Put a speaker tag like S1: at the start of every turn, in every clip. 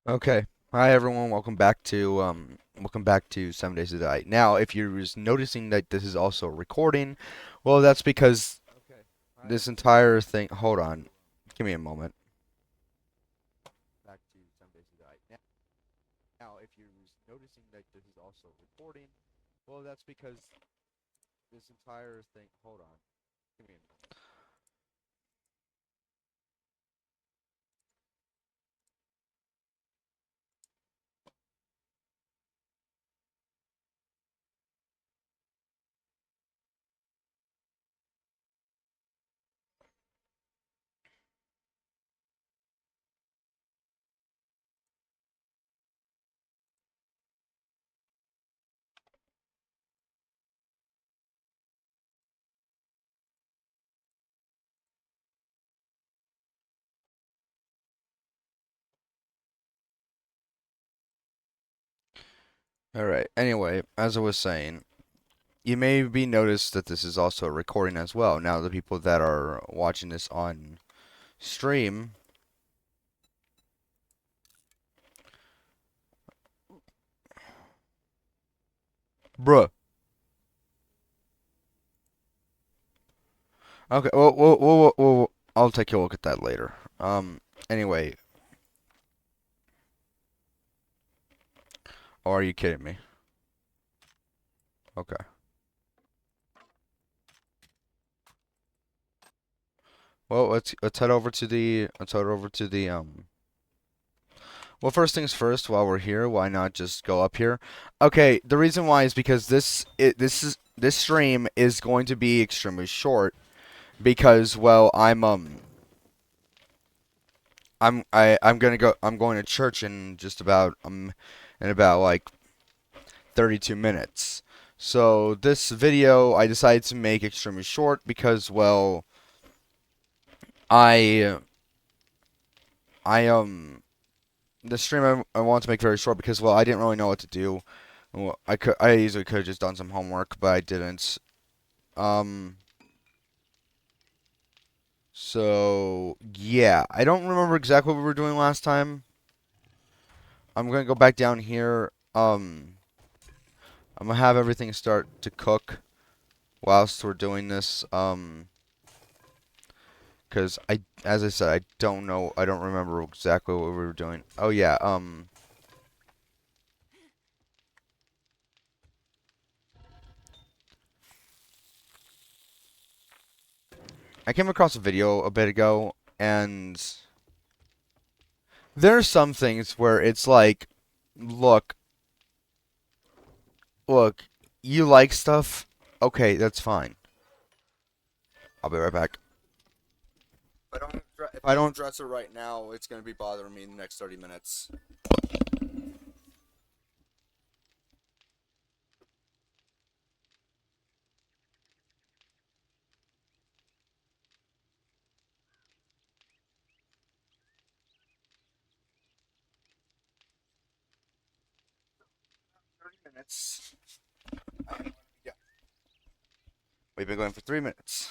S1: Okay. Hi everyone, welcome back to 7 Days to Die. Now, if you're just noticing that this is also recording, well that's because this entire thing, hold on. Give me a moment. Back to 7 Days to Die. Now, if you're just noticing that this is also recording, well that's because this entire thing, hold on. Give me a moment. Alright, anyway, as I was saying, you may be noticed that this is also a recording as well. Now, the people that are watching this on stream, bruh. Okay, well, I'll take a look at that later. Anyway, or are you kidding me? Okay. Well, let's head over to the. Well, first things first. While we're here, why not just go up here? Okay, the reason why is because this stream is going to be extremely short because well I'm going to church in just about in about like 32 minutes. So this video I decided to make extremely short because well I I the stream I want to make very short because well I didn't really know what to do. Well, I easily could have just done some homework, but I didn't. Um so yeah, I don't remember exactly what we were doing last time. I'm going to go back down here. I'm going to have everything start to cook whilst we're doing this. Because as I said, I don't know, I don't remember exactly what we were doing. Oh yeah, I came across a video a bit ago, and there are some things where it's like, look, look, you like stuff, okay, that's fine. I'll be right back. If I don't dress it right now, it's gonna be bothering me in the next 30 minutes. 30 minutes. Yeah, we've been going for 3 minutes.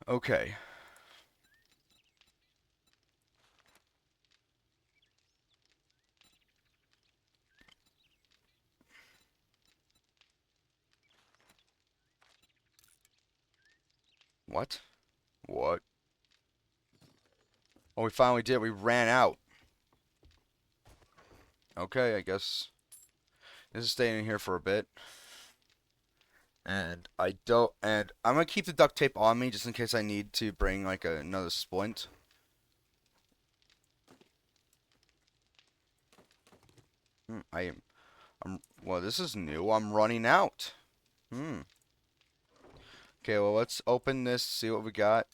S1: Okay. What? What? Oh, we finally did. We ran out. Okay, I guess this is staying in here for a bit. And I'm gonna keep the duct tape on me just in case I need to bring like another splint. Well, this is new. I'm running out. Hmm. Okay, well, let's open this, see what we got.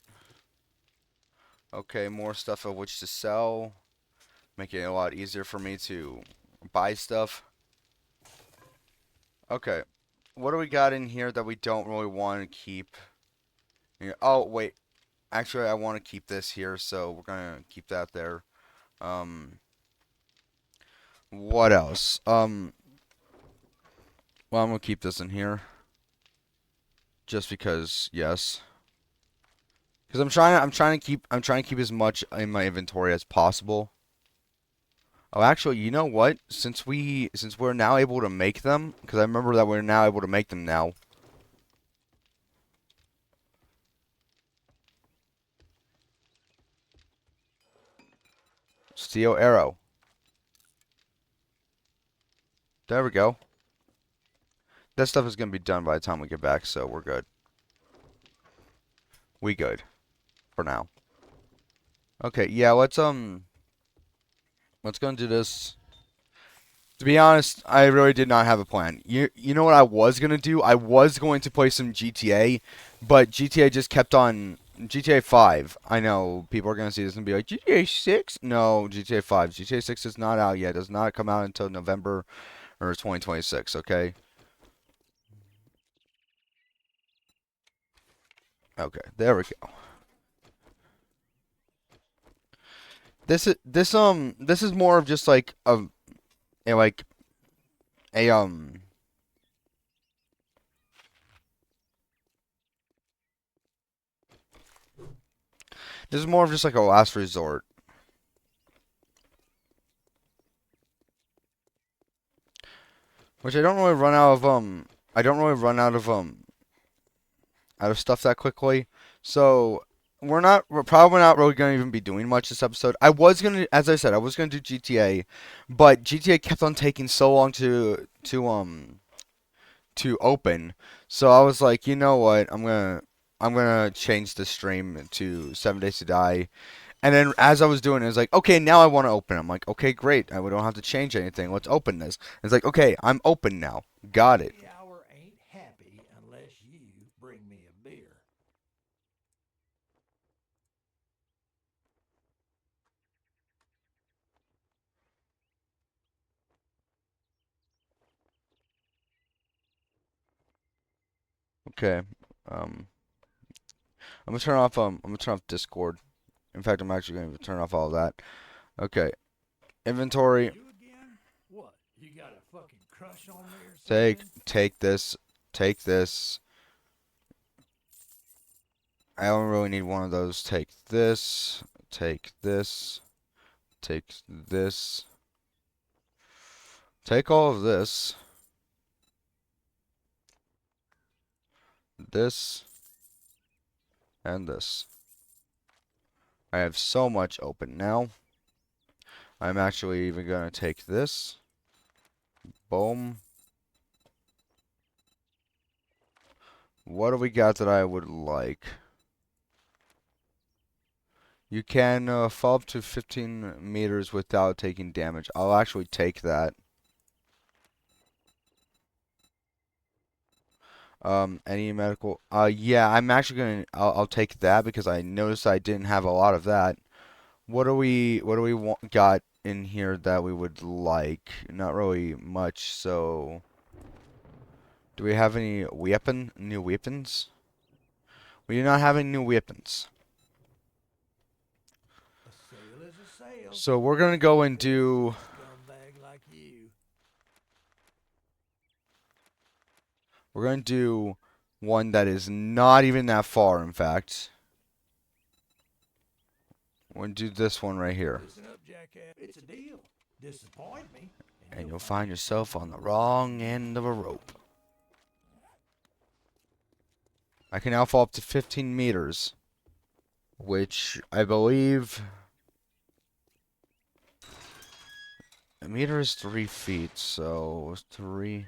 S1: Okay, more stuff of which to sell, making it a lot easier for me to buy stuff. Okay, what do we got in here that we don't really want to keep? Here? Oh, wait. Actually, I want to keep this here, so we're gonna keep that there. Um, what else? Well, I'm gonna keep this in here just because, yes. Because I'm trying to keep as much in my inventory as possible. Oh, actually, you know what? Since we're now able to make them, because I remember that we're now able to make them now. Steel arrow. There we go. That stuff is gonna be done by the time we get back, so we're good. We good for now. Okay, yeah, let's go and do this. To be honest, I really did not have a plan. You know what I was gonna do? I was going to play some GTA, but GTA just kept on GTA 5. I know people are gonna see this and be like GTA 6. No, GTA 5. GTA 6 is not out yet. It does not come out until November or 2026. Okay. Okay. There we go. This is more of just like a like a this is more of just like a last resort. Which I don't really run out of I don't really run out of stuff that quickly. So we're probably not really gonna even be doing much this episode. I was gonna, as I said, I was gonna do GTA, but GTA kept on taking so long to open. So I was like, you know what? I'm gonna change the stream to 7 Days to Die. And then as I was doing it, I was like, okay, now I want to open. I'm like, okay, great. I don't have to change anything. Let's open this. It's like, okay, I'm open now. Got it.
S2: Happy hour ain't happy unless you bring me a beer.
S1: Okay. Um, I'm gonna turn off Discord. In fact, I'm actually going to turn off all of that. Okay. Inventory.
S2: You again? What? You got a fucking crush on me or
S1: Take
S2: something?
S1: take this. Take this. I don't really need one of those. Take this. Take this. Take this. Take all of this. This. And this. I have so much open now. I'm actually even going to take this. Boom. What do we got that I would like? You can fall up to 15 meters without taking damage. I'll actually take that. Any medical? Yeah, I'm actually gonna. I'll take that because I noticed I didn't have a lot of that. What do we got in here that we would like? Not really much. So, do we have any new weapons? We do not have any new weapons.
S2: A sale is a sale.
S1: So we're gonna go and do.
S2: Scumbag like you.
S1: We're gonna do one that is not even that far. In fact, we're gonna do this one right here.
S2: Listen up, jackass. It's a deal. Disappoint me,
S1: And you'll find yourself on the wrong end of a rope. I can now fall up to 15 meters, which I believe a meter is 3 feet, so 3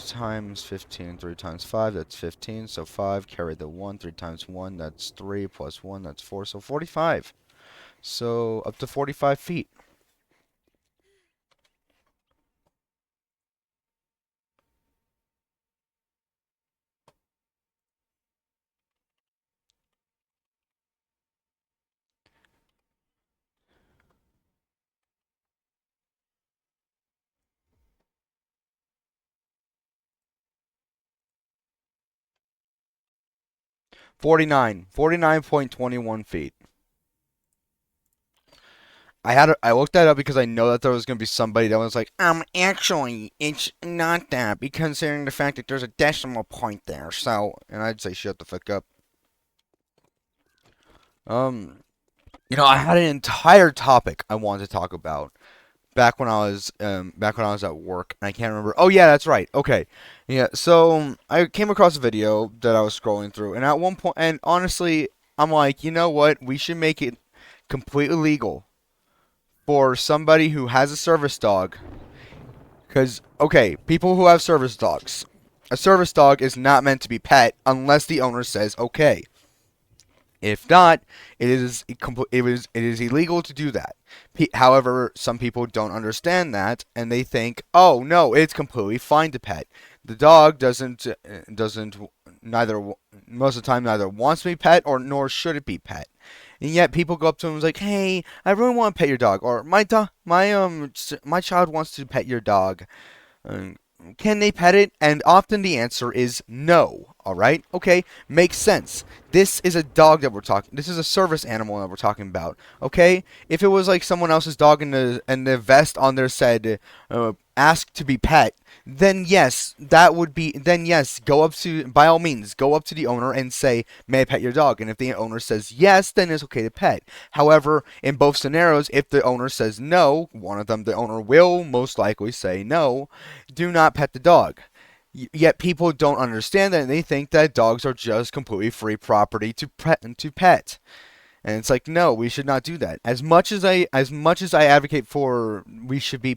S1: times 15, 3 times 5, that's 15, so 5, carry the 1, 3 times 1, that's 3, plus 1, that's 4, so 45. So up to 45 feet. 49.21 feet. I looked that up because I know that there was gonna be somebody that was like, actually, it's not that, because considering the fact that there's a decimal point there. So, and I'd say, shut the fuck up. Um, I had an entire topic I wanted to talk about back when I was at work, and I can't remember. Oh yeah, that's right. Okay, yeah. So I came across a video that I was scrolling through, and at one point, and honestly, I'm like, you know what? We should make it completely legal for somebody who has a service dog. Because okay, people who have service dogs, a service dog is not meant to be pet unless the owner says okay. If not, it is illegal to do that. However, some people don't understand that, and they think, oh no, it's completely fine to pet. The dog doesn't neither most of the time neither wants to be pet or nor should it be pet. And yet people go up to him and is like, hey, I really want to pet your dog, or my child wants to pet your dog. Uh, can they pet it? And often the answer is no. All right? Okay, makes sense. This is a dog that we're talking. This is a service animal that we're talking about. Okay? If it was like someone else's dog and the vest on there said ask to be pet, then yes, that would be then yes, go up to by all means, go up to the owner and say, "May I pet your dog?" And if the owner says yes, then it's okay to pet. However, in both scenarios, if the owner says no, one of them the owner will most likely say no, do not pet the dog. Yet people don't understand that, and they think that dogs are just completely free property to pet. And it's like, no, we should not do that. As much as I advocate for we should be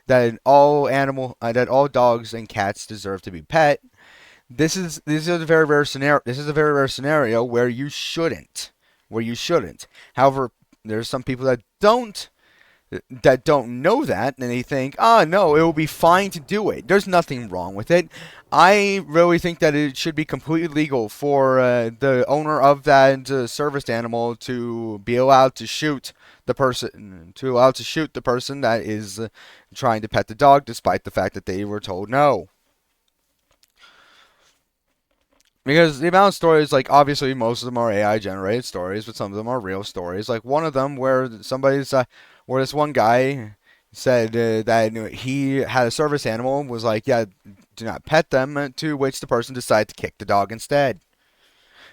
S1: that that all dogs and cats deserve to be pet. This is a very rare scenario. This is a very rare scenario where you shouldn't. However, there's some people that don't know that, and they think, oh no, it will be fine to do it. There's nothing wrong with it. I really think that it should be completely legal for the owner of that service animal to be allowed to shoot the person that is trying to pet the dog, despite the fact that they were told no. Because the amount of stories, like obviously most of them are AI generated stories, but some of them are real stories. Like one of them where this one guy said that he had a service animal and was like, yeah, do not pet them. To which the person decided to kick the dog instead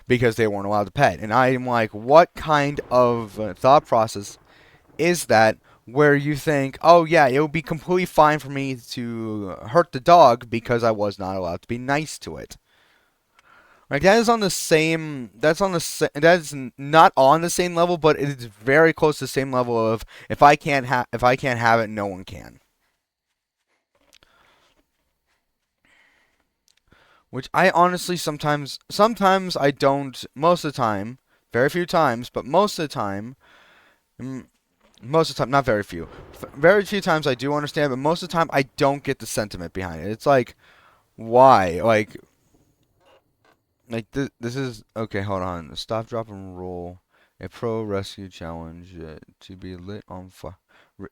S1: because they weren't allowed to pet. And I'm like, what kind of thought process is that? Where you think, oh yeah, it would be completely fine for me to hurt the dog because I was not allowed to be nice to it. Like that is on the same. That is not on the same level, but it is very close to the same level of if I can't have it, no one can. Which I honestly sometimes I don't. Most of the time, very few times, but most of the time, mm, most of the time, not very few, very few times I do understand, but most of the time I don't get the sentiment behind it. It's like why? This is okay. Hold on. Stop, drop, and roll. A pro rescue challenge to be lit on fire. Re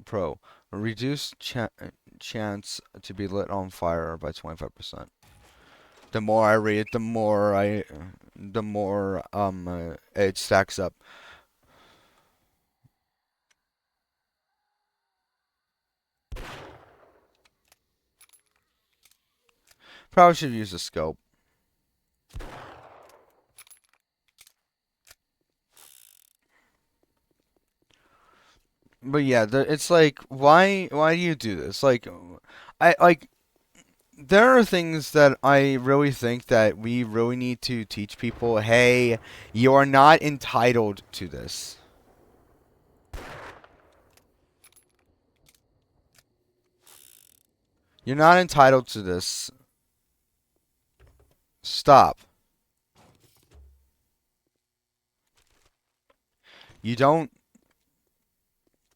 S1: pro reduce chance to be lit on fire by 25%. The more I read, the more it stacks up. Probably should use a scope. But yeah, it's like why do you do this? Like I like there are things that I really think that we really need to teach people. Hey, you are not entitled to this. You're not entitled to this. Stop. You don't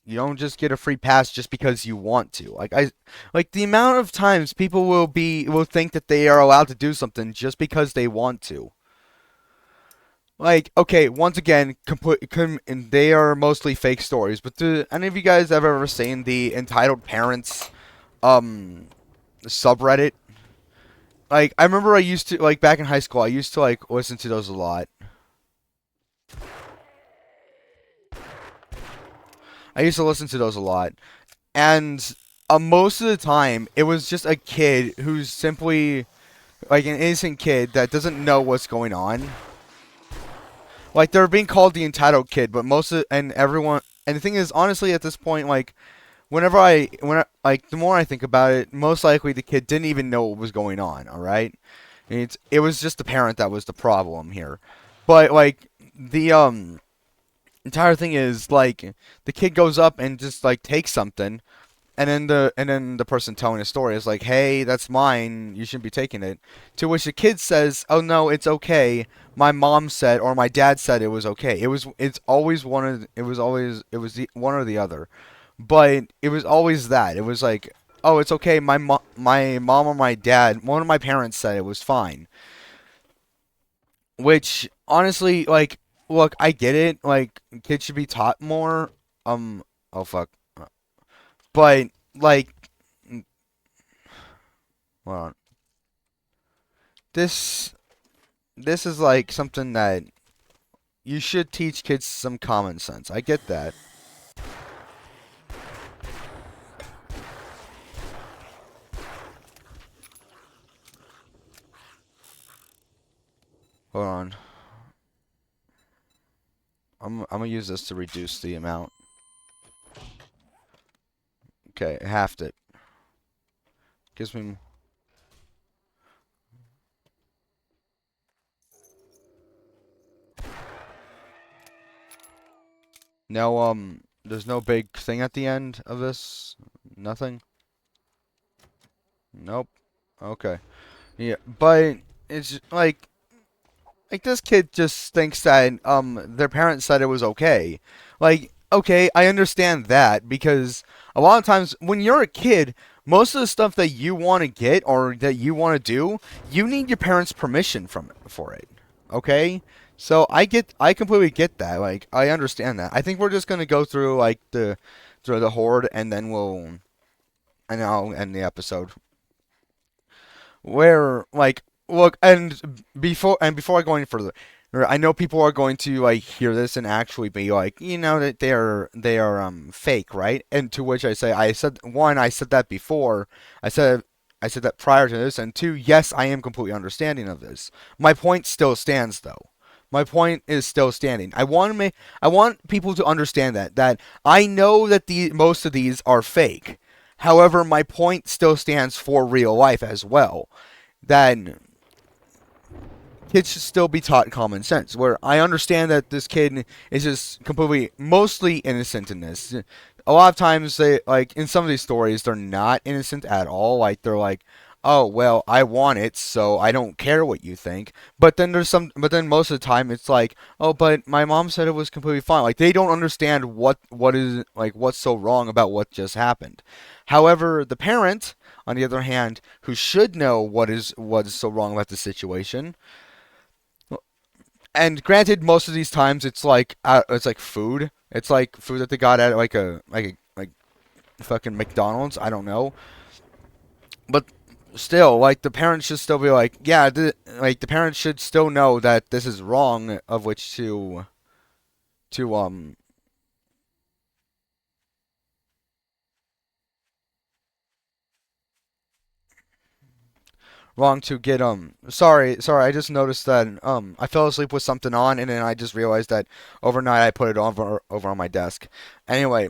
S1: you don't just get a free pass just because you want to. Like the amount of times people will think that they are allowed to do something just because they want to. Like, okay, once again, and they are mostly fake stories, but do any of you guys have ever seen the entitled parents um subreddit? Like I remember I used to like back in high school, I used to like listen to those a lot. I used to listen to those a lot. And most of the time it was just a kid who's simply like an innocent kid that doesn't know what's going on. Like they're being called the entitled kid, but most of and everyone and the thing is, honestly, at this point, like like the more I think about it, most likely the kid didn't even know what was going on. All right, it was just the parent that was the problem here. But like the entire thing is like the kid goes up and just like takes something, and then the person telling the story is like, "Hey, that's mine. You shouldn't be taking it." To which the kid says, "Oh no, it's okay. My mom said or my dad said it was okay." It's always it was the one or the other. But it was always that. It was like, "Oh, it's okay. My mom or my dad, one of my parents said it was fine." Which honestly, like, look, I get it. Like kids should be taught more. Oh fuck. But like, hold on. This this is like something that you should teach kids some common sense. I get that. Hold on. I'm gonna use this to reduce the amount. Okay, halved it. Gives me no there's no big thing at the end of this. Nothing. Nope. Okay. Yeah, but it's like this kid just thinks that their parents said it was okay. Like, okay, I understand that because a lot of times when you're a kid, most of the stuff that you want to get or that you want to do, you need your parents' permission for it. Okay? So I completely get that. Like I understand that. I think we're just going to go through like through the horde and then and I'll end the episode where like look before I go any further, I know people are going to like hear this and actually be like, that they are fake, right? And to which I said one, I said that before, I said I said that prior to this, and two, yes, I am completely understanding of this. My point still stands though. My point is still standing. I want people to understand that I know that the most of these are fake. However, my point still stands for real life as well. That kids should still be taught common sense. Where I understand that this kid is just completely, mostly innocent in this. A lot of times, they like in some of these stories, they're not innocent at all. Like they're like, "Oh well, I want it, so I don't care what you think." But then most of the time, it's like, "Oh, but my mom said it was completely fine." Like they don't understand what is like what's so wrong about what just happened. However, the parent, on the other hand, who should know what is so wrong about the situation, and granted, most of these times it's like food. It's like food that they got at like fucking McDonald's. I don't know, but still, like the parents should still be like, yeah, like the parents should still know that this is wrong, of which to wrong to get sorry, I just noticed that I fell asleep with something on, and then I just realized that overnight I put it over on my desk. Anyway,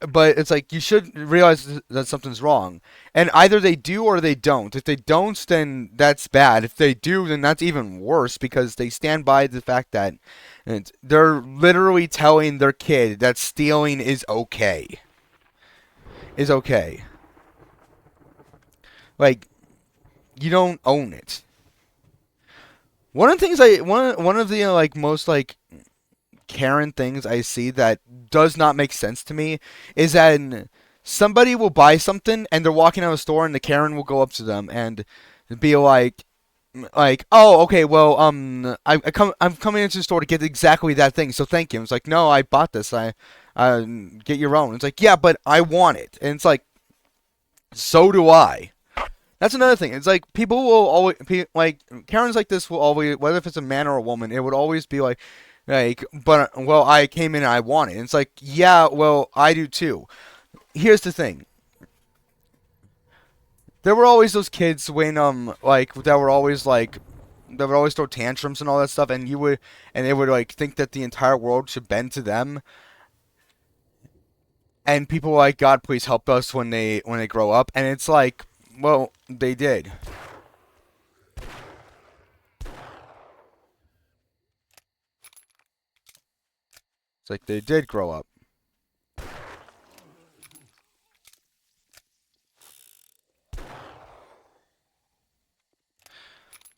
S1: but it's like you should realize that something's wrong, and either they do or they don't. If they don't, then that's bad. If they do, then that's even worse because they stand by the fact that they're literally telling their kid that stealing is okay. Is okay. Like you don't own it. One of the like most like Karen things I see that does not make sense to me is that somebody will buy something and they're walking out of a store and the Karen will go up to them and be like, oh, okay, well, I'm coming into the store to get exactly that thing, so thank you. It's like, no, I bought this. Get your own. It's like, yeah, but I want it, and it's like, so do I. That's another thing. It's like people will always like Karens like this will always, whether if it's a man or a woman, it would always be like, but well, I came in and I want it. And it's like, yeah, well, I do too. Here's the thing. There were always those kids when like that were always that would always throw tantrums and all that stuff, and they would like think that the entire world should bend to them, and people were like, God, please help us when they grow up, and it's like, well, they did. It's like they did grow up.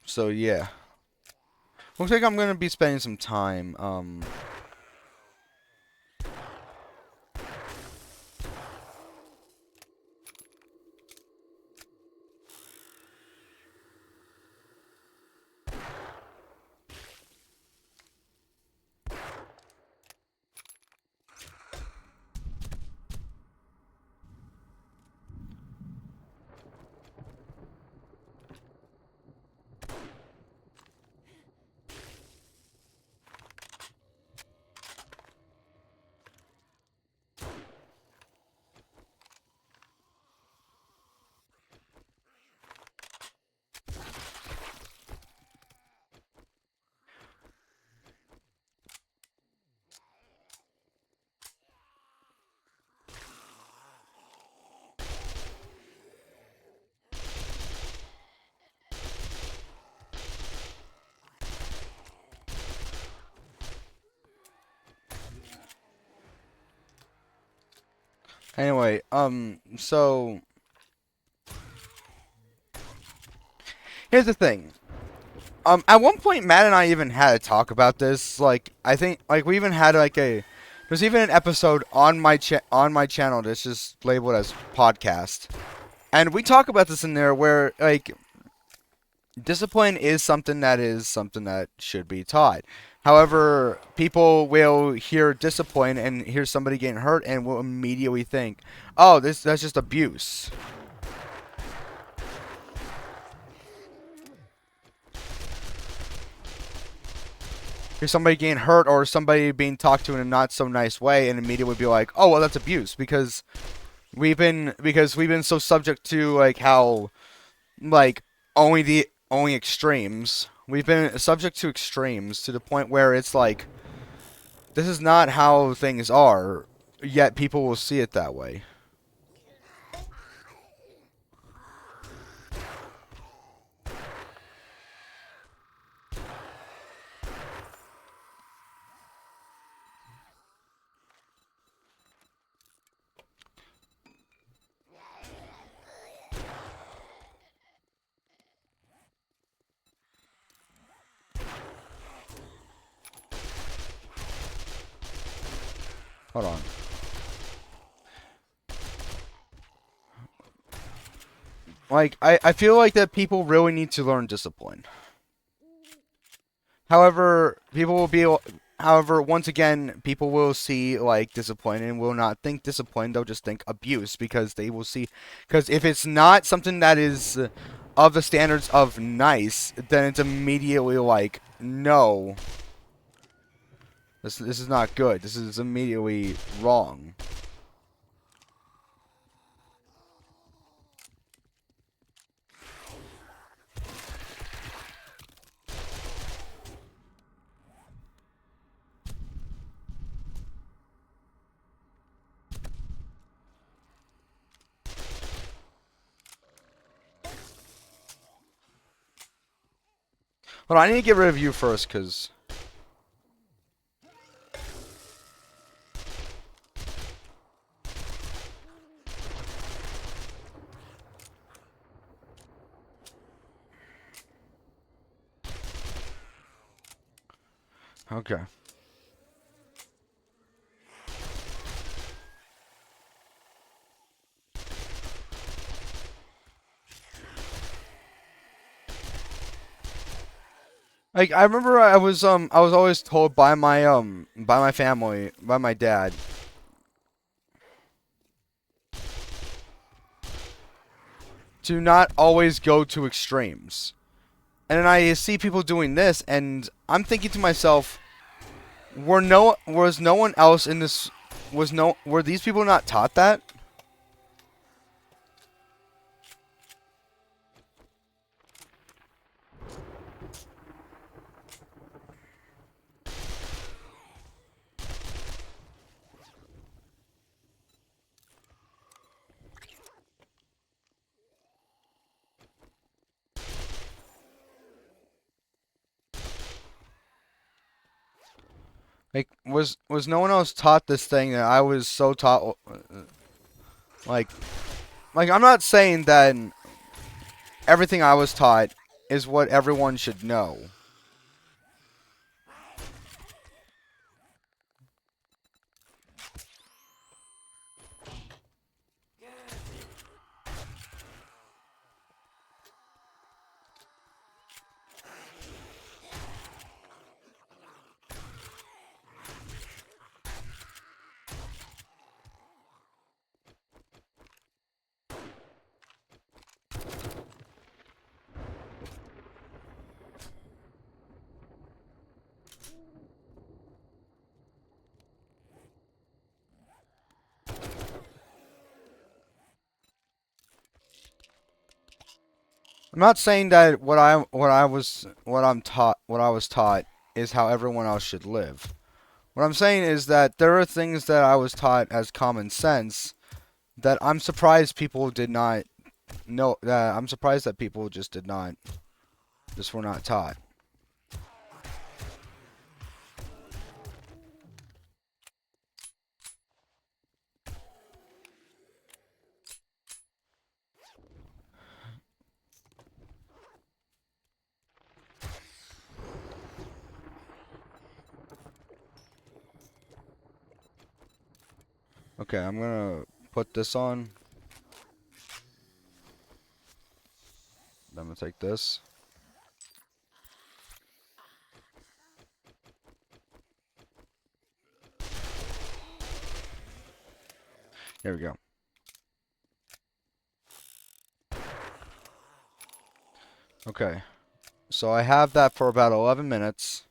S1: So yeah, looks like I'm gonna be spending some time. Anyway, so here's the thing. At one point, Matt and I even had a talk about this. Like, I think, like, we even had like there's even an episode on my channel that's just labeled as podcast, and we talk about this in there where like discipline is something that should be taught. However, people will hear discipline and hear somebody getting hurt and will immediately think, "Oh, that's just abuse." Hear somebody getting hurt or somebody being talked to in a not so nice way and immediately be like, "Oh, well, that's abuse," because we've been so subject to like how like only extremes. We've been subject to extremes to the point where it's like this is not how things are, yet people will see it that way. Hold on. Like I feel like that people really need to learn discipline. However, people will be however, once again, people will see like discipline and will not think discipline, they'll just think abuse because they will see because if it's not something that is of the standards of nice, then it's immediately like no. This is not good. This is immediately wrong. Hold on, I need to get rid of you first, cause okay. Like I remember I was always told by my family, by my dad, to not always go to extremes. And then I see people doing this and I'm thinking to myself, was no one else in this were these people not taught that? Like, was no one else taught this thing that I was so taught? Like, I'm not saying that everything I was taught is what everyone should know. I'm not saying that what I was taught is how everyone else should live. What I'm saying is that there are things that I was taught as common sense that I'm surprised people did not know. That I'm surprised that people just were not taught. Okay, I'm gonna put this on. I'm gonna take this. Here we go. Okay, so I have that for about 11 minutes.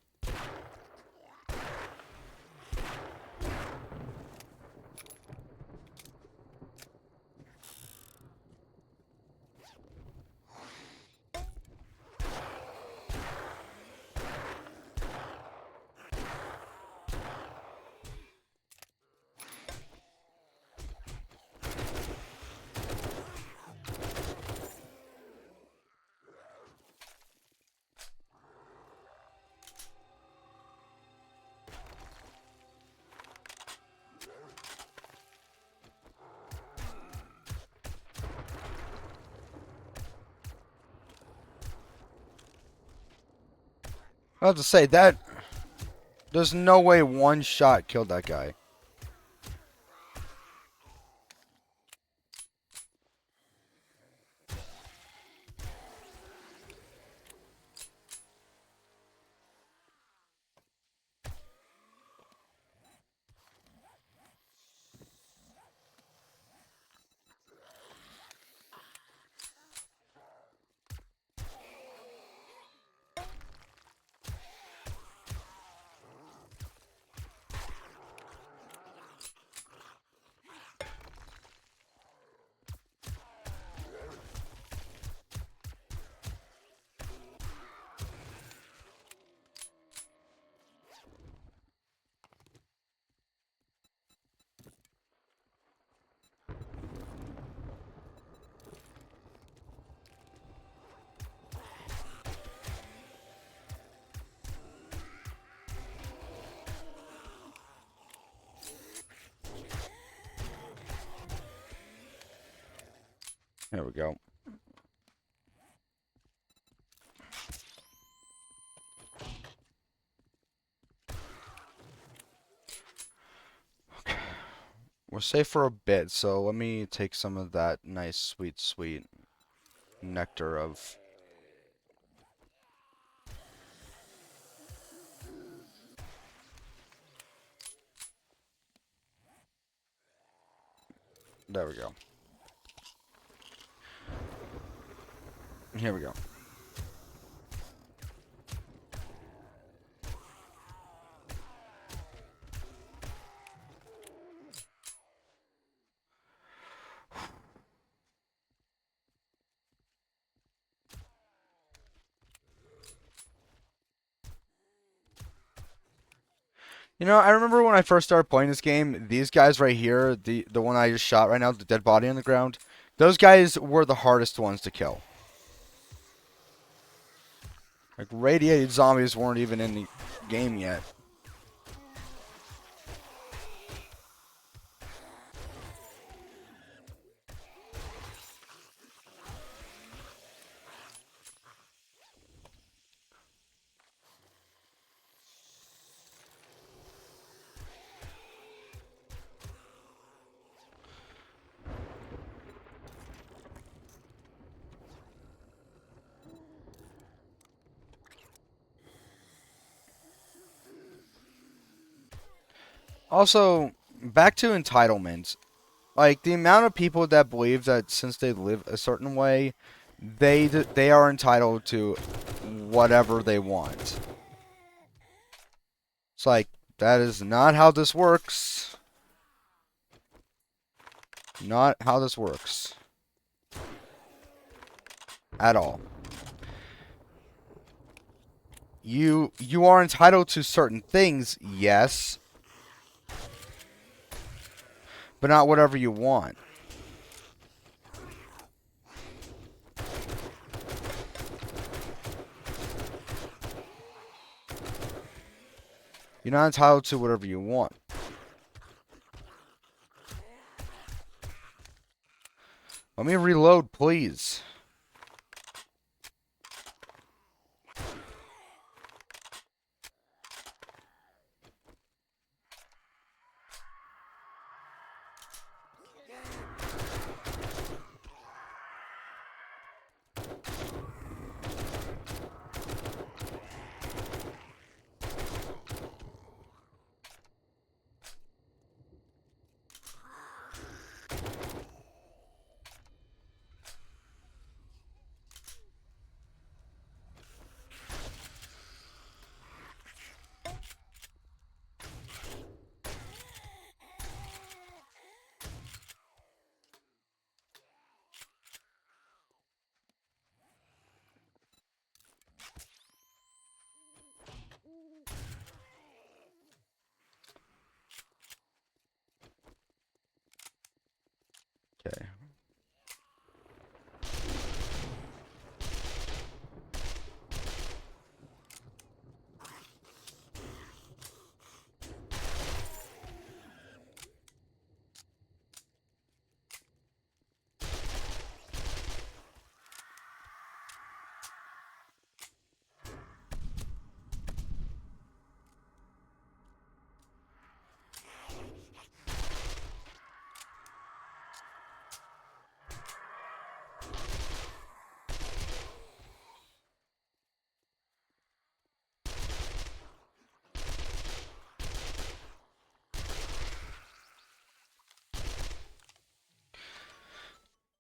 S1: I have to say that there's no way one shot killed that guy. There we go. We're safe for a bit, so let me take some of that nice, sweet, sweet nectar of... There we go. Here we go. You know, I remember when I first started playing this game, these guys right here, the one I just shot right now, the dead body on the ground, those guys were the hardest ones to kill. Like, radiated zombies weren't even in the game yet. Also, back to entitlement. Like the amount of people that believe that since they live a certain way, they are entitled to whatever they want. It's like that is not how this works. Not how this works at all. You are entitled to certain things, yes, but not whatever you want. You're not entitled to whatever you want. Let me reload, please. Okay.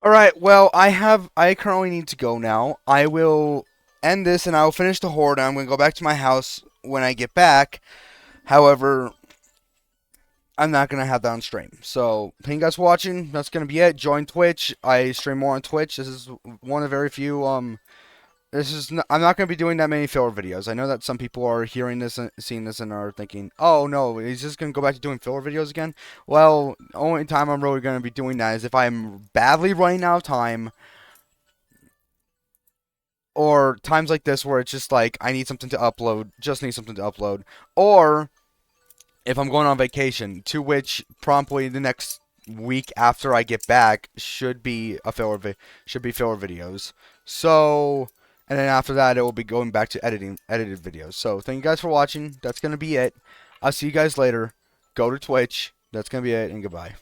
S1: Alright, well, I currently need to go now. I will end this and I will finish the horde. I'm going to go back to my house when I get back. However, I'm not going to have that on stream. So, thank you guys for watching. That's going to be it. Join Twitch. I stream more on Twitch. This is one of very few, I'm not going to be doing that many filler videos. I know that some people are hearing this and seeing this and are thinking, oh no, he's just going to go back to doing filler videos again. Well, the only time I'm really going to be doing that is if I'm badly running out of time, or times like this where it's just like, I need something to upload, just need something to upload, or if I'm going on vacation, to which promptly the next week after I get back should be filler videos. So, and then after that, it will be going back to edited videos. So, thank you guys for watching. That's gonna be it. I'll see you guys later. Go to Twitch. That's gonna be it, and goodbye.